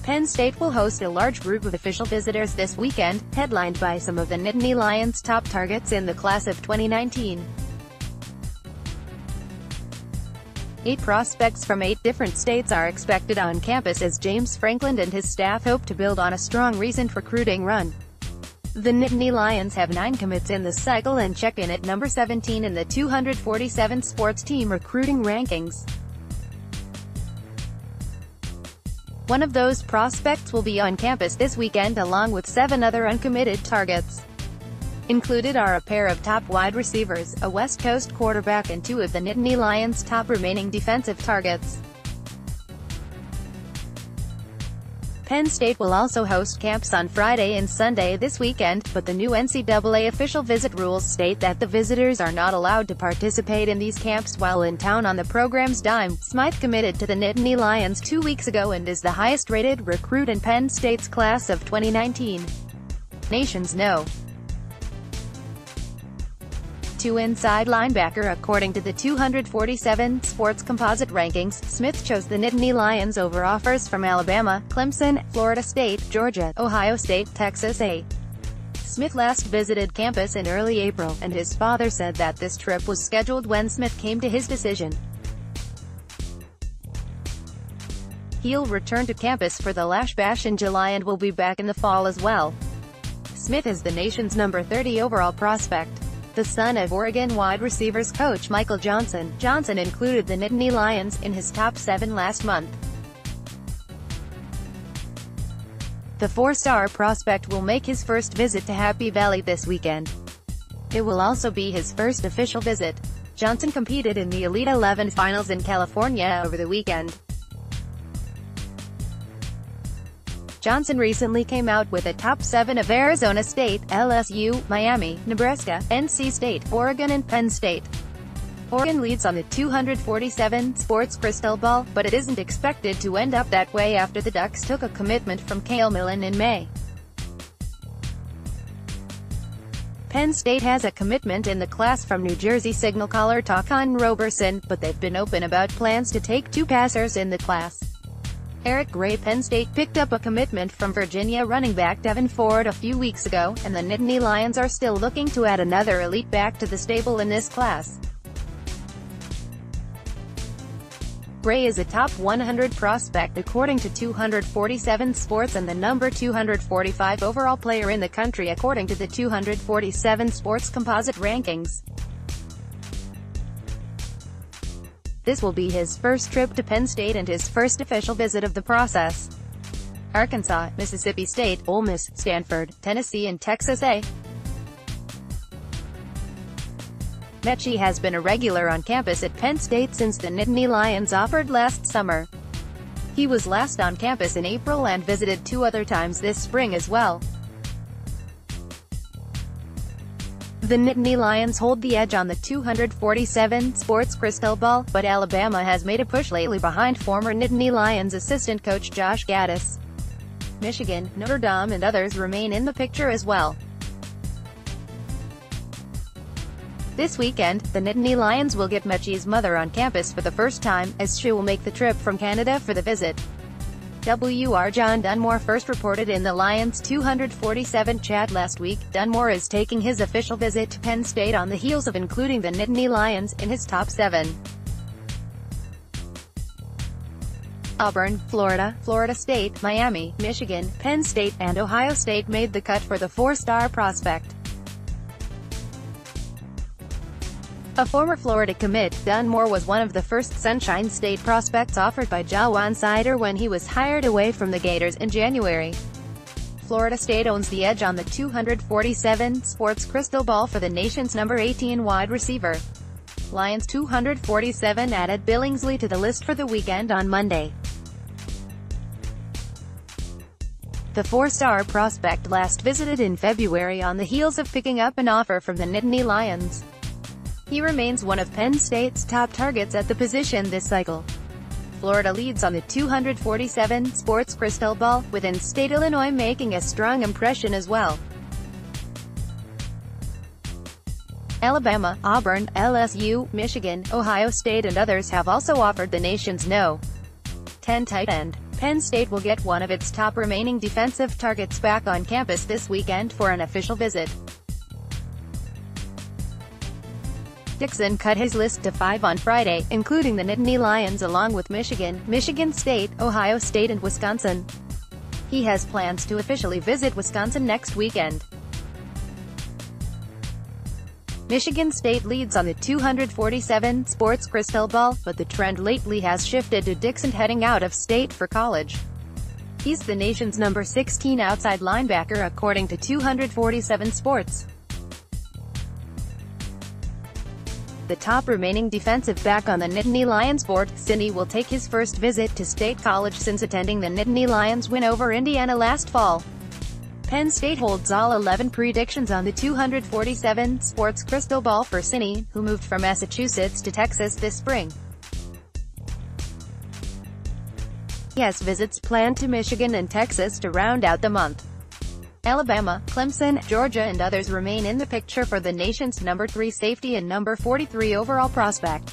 Penn State will host a large group of official visitors this weekend, headlined by some of the Nittany Lions' top targets in the class of 2019. 8 prospects from 8 different states are expected on campus as James Franklin and his staff hope to build on a strong recent recruiting run. The Nittany Lions have 9 commits in the cycle and check in at number 17 in the 247 sports team recruiting rankings. One of those prospects will be on campus this weekend along with 7 other uncommitted targets. Included are a pair of top wide receivers, a West Coast quarterback and 2 of the Nittany Lions' top remaining defensive targets. Penn State will also host camps on Friday and Sunday this weekend, but the new NCAA official visit rules state that the visitors are not allowed to participate in these camps while in town on the program's dime. Smythe committed to the Nittany Lions 2 weeks ago and is the highest-rated recruit in Penn State's class of 2019. Nations know. 2 inside linebacker. According to the 247 sports composite rankings, Smith chose the Nittany Lions over offers from Alabama, Clemson, Florida State, Georgia, Ohio State, Texas A. Smith last visited campus in early April, and his father said that this trip was scheduled when Smith came to his decision. He'll return to campus for the Lash Bash in July and will be back in the fall as well. Smith is the nation's number 30 overall prospect. The son of Oregon wide receivers coach Michael Johnson, Johnson included the Nittany Lions in his top 7 last month. The 4-star prospect will make his first visit to Happy Valley this weekend. It will also be his first official visit. Johnson competed in the Elite 11 finals in California over the weekend. Johnson recently came out with a top 7 of Arizona State, LSU, Miami, Nebraska, NC State, Oregon and Penn State. Oregon leads on the 247 sports crystal ball, but it isn't expected to end up that way after the Ducks took a commitment from Cale Millen in May. Penn State has a commitment in the class from New Jersey signal caller Taquan Roberson, but they've been open about plans to take 2 passers in the class. Eric Gray. Penn State picked up a commitment from Virginia running back Devin Ford a few weeks ago, and the Nittany Lions are still looking to add another elite back to the stable in this class. Gray is a top 100 prospect according to 247 Sports and the number 245 overall player in the country according to the 247 Sports composite rankings. This will be his first trip to Penn State and his first official visit of the process. Arkansas, Mississippi State, Ole Miss, Stanford, Tennessee and Texas A. Mechie has been a regular on campus at Penn State since the Nittany Lions offered last summer. He was last on campus in April and visited 2 other times this spring as well. The Nittany Lions hold the edge on the 247 sports crystal ball, but Alabama has made a push lately behind former Nittany Lions assistant coach Josh Gaddis. Michigan, Notre Dame and others remain in the picture as well. This weekend, the Nittany Lions will get Mechie's mother on campus for the first time, as she will make the trip from Canada for the visit. WR John Dunmore first reported in the Lions 247 chat last week. Dunmore is taking his official visit to Penn State on the heels of including the Nittany Lions in his top 7. Auburn, Florida, Florida State, Miami, Michigan, Penn State, and Ohio State made the cut for the 4-star prospect. A former Florida commit, Dunmore was one of the first Sunshine State prospects offered by Jawan Sider when he was hired away from the Gators in January. Florida State owns the edge on the 247 sports crystal ball for the nation's number 18 wide receiver. Lions 247 added Billingsley to the list for the weekend on Monday. The 4-star prospect last visited in February on the heels of picking up an offer from the Nittany Lions. He remains one of Penn State's top targets at the position this cycle. Florida leads on the 247 sports crystal ball, with in-state Illinois making a strong impression as well. Alabama, Auburn, LSU, Michigan, Ohio State and others have also offered the nation's No. 10 tight end. Penn State will get one of its top remaining defensive targets back on campus this weekend for an official visit. Dixon cut his list to 5 on Friday, including the Nittany Lions along with Michigan, Michigan State, Ohio State and Wisconsin. He has plans to officially visit Wisconsin next weekend. Michigan State leads on the 247 sports crystal ball, but the trend lately has shifted to Dixon heading out of state for college. He's the nation's number 16 outside linebacker according to 247 sports. The top remaining defensive back on the Nittany Lions board, Nittany will take his first visit to State College since attending the Nittany Lions win over Indiana last fall. Penn State holds all 11 predictions on the 247 sports crystal ball for Nittany, who moved from Massachusetts to Texas this spring. He has visits planned to Michigan and Texas to round out the month. Alabama, Clemson, Georgia and others remain in the picture for the nation's number 3 safety and number 43 overall prospect.